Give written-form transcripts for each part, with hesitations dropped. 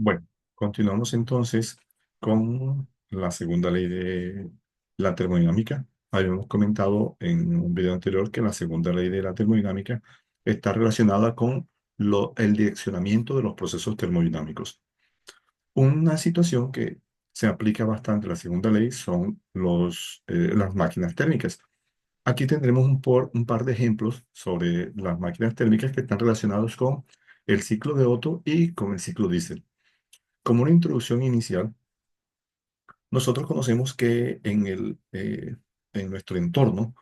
Bueno, continuamos entonces con la segunda ley de la termodinámica. Habíamos comentado en un video anterior que la segunda ley de la termodinámica está relacionada con el direccionamiento de los procesos termodinámicos. Una situación que se aplica bastante a la segunda ley son las máquinas térmicas. Aquí tendremos un par de ejemplos sobre las máquinas térmicas que están relacionados con el ciclo de Otto y con el ciclo Diesel. Como una introducción inicial, nosotros conocemos que en nuestro entorno,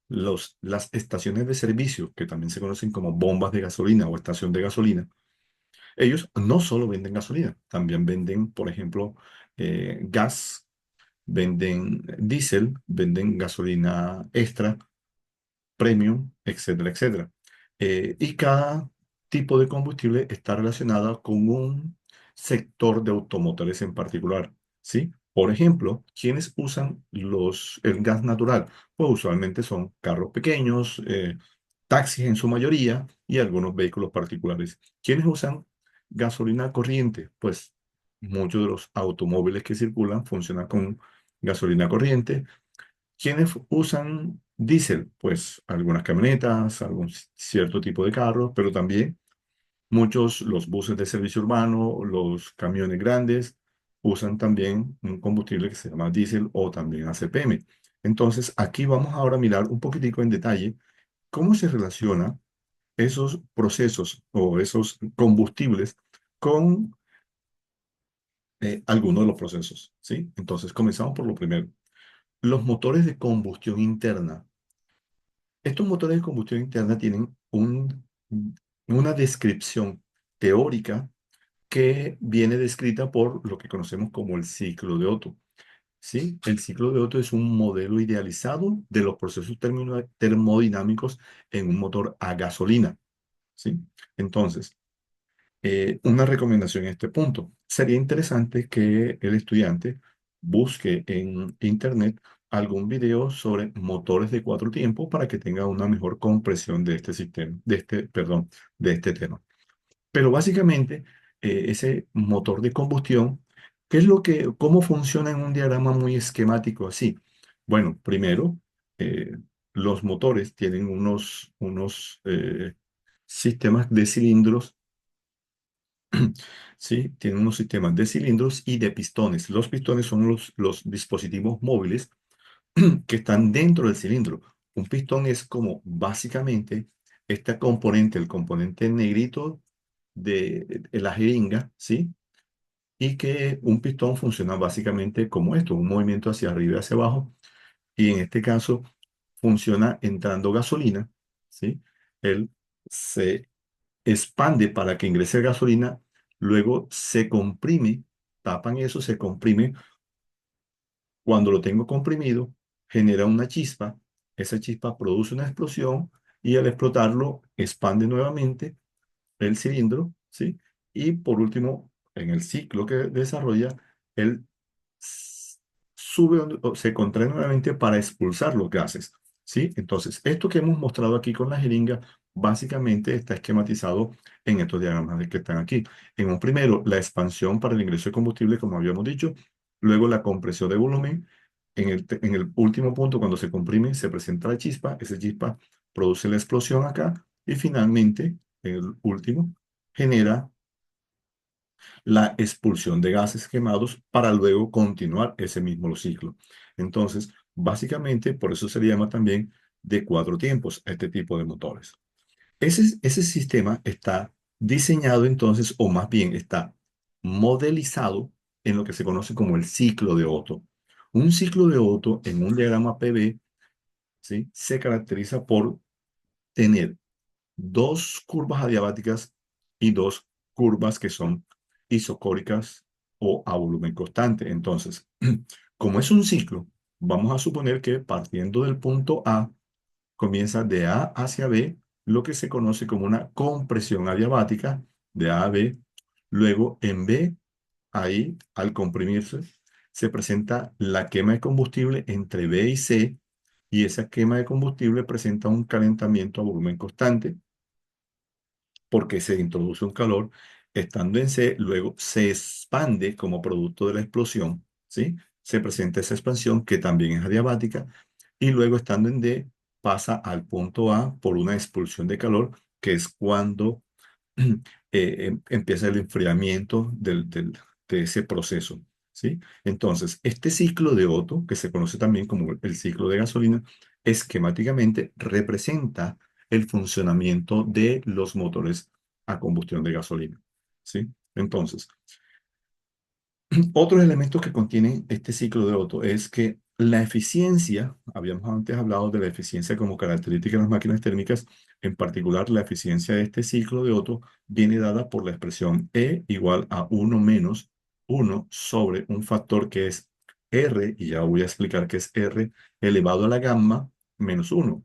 las estaciones de servicio, que también se conocen como bombas de gasolina o estación de gasolina, ellos no solo venden gasolina, también venden, por ejemplo, gas, venden diésel, venden gasolina extra, premium, etcétera, etcétera. Y cada tipo de combustible está relacionada con un sector de automotores en particular, ¿sí? Por ejemplo, ¿quiénes usan el gas natural? Pues usualmente son carros pequeños, taxis en su mayoría y algunos vehículos particulares. ¿Quiénes usan gasolina corriente? Pues muchos de los automóviles que circulan funcionan con gasolina corriente. ¿Quiénes usan diésel? Pues algunas camionetas, algún cierto tipo de carros, pero también los buses de servicio urbano, los camiones grandes, usan también un combustible que se llama diésel o también ACPM. Entonces, aquí vamos ahora a mirar un poquitico en detalle cómo se relacionan esos procesos o esos combustibles con algunos de los procesos, ¿sí? Entonces, comenzamos por lo primero. Los motores de combustión interna. Estos motores de combustión interna tienen una descripción teórica que viene descrita por lo que conocemos como el ciclo de Otto. ¿Sí? El ciclo de Otto es un modelo idealizado de los procesos termodinámicos en un motor a gasolina. ¿Sí? Entonces, una recomendación en este punto. Sería interesante que el estudiante busque en internet algún video sobre motores de cuatro tiempos para que tenga una mejor comprensión de este sistema, perdón, de este tema. Pero básicamente, ese motor de combustión, cómo funciona en un diagrama muy esquemático así? Bueno, primero, eh, los motores tienen unos sistemas de cilindros. Sí, tienen unos sistemas de cilindros y de pistones. Los pistones son los dispositivos móviles que están dentro del cilindro. Un pistón es como básicamente este componente, el componente negrito de la jeringa, ¿sí? Y que un pistón funciona básicamente como esto, un movimiento hacia arriba y hacia abajo. Y en este caso funciona entrando gasolina, ¿sí? Él se expande para que ingrese gasolina, luego se comprime, tapan eso, se comprime. Cuando lo tengo comprimido, genera una chispa, esa chispa produce una explosión y al explotarlo expande nuevamente el cilindro, ¿sí? Y por último, en el ciclo que desarrolla, él s- o se contrae nuevamente para expulsar los gases, ¿sí? Entonces, esto que hemos mostrado aquí con la jeringa, básicamente está esquematizado en estos diagramas que están aquí. En un primero, la expansión para el ingreso de combustible, como habíamos dicho, luego la compresión de volumen. En el último punto, cuando se comprime, se presenta la chispa, esa chispa produce la explosión acá y finalmente el último, genera la expulsión de gases quemados para luego continuar ese mismo ciclo. Entonces, básicamente, por eso se le llama también de cuatro tiempos a este tipo de motores. Ese sistema está diseñado entonces, o más bien está modelizado en lo que se conoce como el ciclo de Otto. Un ciclo de Otto en un diagrama PV, ¿sí? Se caracteriza por tener dos curvas adiabáticas y dos curvas que son isocóricas o a volumen constante. Entonces, como es un ciclo, vamos a suponer que partiendo del punto A, comienza de A hacia B, lo que se conoce como una compresión adiabática de A a B. Luego, en B, ahí, al comprimirse, se presenta la quema de combustible entre B y C, y esa quema de combustible presenta un calentamiento a volumen constante porque se introduce un calor Estando en C, luego se expande como producto de la explosión, ¿sí? Se presenta esa expansión que también es adiabática y luego estando en D pasa al punto A por una expulsión de calor, que es cuando empieza el enfriamiento de ese proceso, ¿sí? Entonces, este ciclo de Otto, que se conoce también como el ciclo de gasolina, esquemáticamente representa el funcionamiento de los motores a combustión de gasolina, ¿sí? Entonces, otros elementos que contiene este ciclo de Otto es que la eficiencia, habíamos antes hablado de la eficiencia como característica de las máquinas térmicas, en particular la eficiencia de este ciclo de Otto viene dada por la expresión E igual a uno menos uno sobre un factor que es R, y ya voy a explicar qué es R, elevado a la gamma menos uno.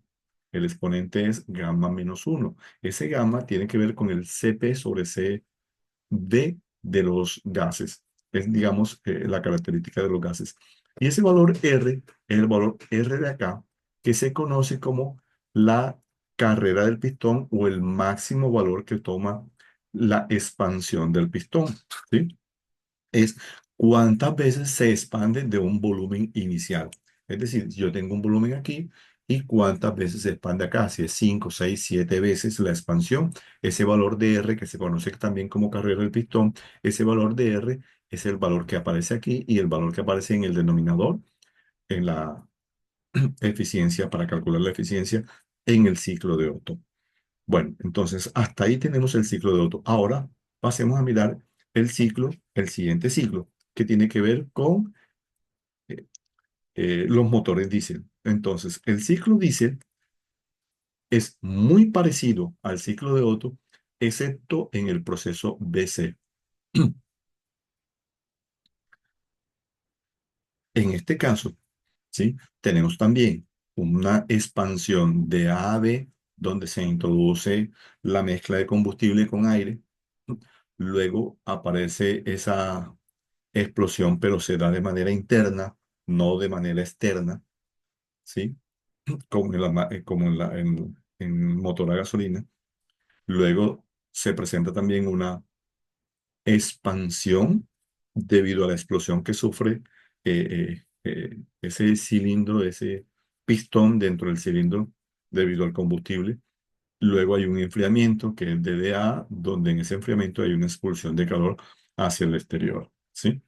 El exponente es gamma menos uno. Ese gamma tiene que ver con el Cp sobre C de los gases. Es, digamos, la característica de los gases. Y ese valor R es el valor R de acá, que se conoce como la carrera del pistón o el máximo valor que toma la expansión del pistón, ¿sí? Es cuántas veces se expande de un volumen inicial. Es decir, yo tengo un volumen aquí y cuántas veces se expande acá. Si es 5, 6, 7 veces la expansión, ese valor de R, que se conoce también como carrera del pistón, ese valor de R es el valor que aparece aquí y el valor que aparece en el denominador, en la eficiencia, para calcular la eficiencia en el ciclo de Otto. Bueno, entonces hasta ahí tenemos el ciclo de Otto. Ahora pasemos a mirar el ciclo, el siguiente ciclo, que tiene que ver con eh, los motores diésel. Entonces, el ciclo diésel es muy parecido al ciclo de Otto, excepto en el proceso BC. En este caso, ¿sí? Tenemos también una expansión de A a B, donde se introduce la mezcla de combustible con aire. Luego aparece esa explosión, pero se da de manera interna, no de manera externa, ¿sí? Como en motor a gasolina. Luego se presenta también una expansión debido a la explosión que sufre ese cilindro, ese pistón dentro del cilindro debido al combustible. Luego hay un enfriamiento que es DDA, donde en ese enfriamiento hay una expulsión de calor hacia el exterior, ¿sí?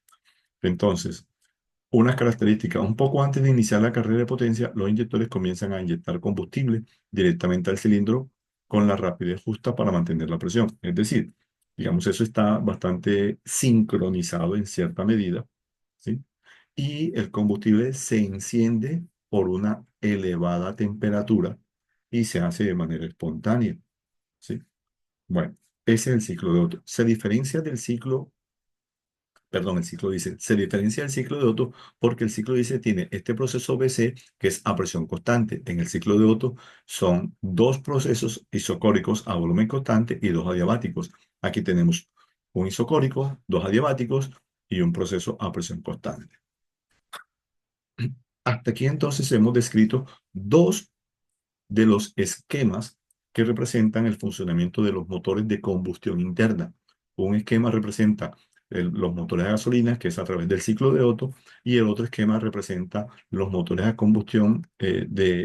Entonces, unas características. Un poco antes de iniciar la carrera de potencia, los inyectores comienzan a inyectar combustible directamente al cilindro con la rapidez justa para mantener la presión. Es decir, digamos, eso está bastante sincronizado en cierta medida, ¿sí? Y el combustible se enciende por una elevada temperatura y se hace de manera espontánea, ¿sí? Bueno, ese es el ciclo de Otto. Se diferencia del ciclo, perdón, el ciclo diésel. Se diferencia del ciclo de Otto porque el ciclo diésel tiene este proceso BC que es a presión constante. En el ciclo de Otto son dos procesos isocóricos a volumen constante y dos adiabáticos. Aquí tenemos un isocórico, dos adiabáticos y un proceso a presión constante. Hasta aquí entonces hemos descrito dos de los esquemas que representan el funcionamiento de los motores de combustión interna. Un esquema representa los motores a gasolina, que es a través del ciclo de Otto, y el otro esquema representa los motores a combustión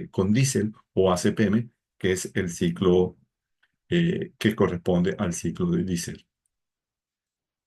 con diésel o ACPM, que es el ciclo que corresponde al ciclo de diésel.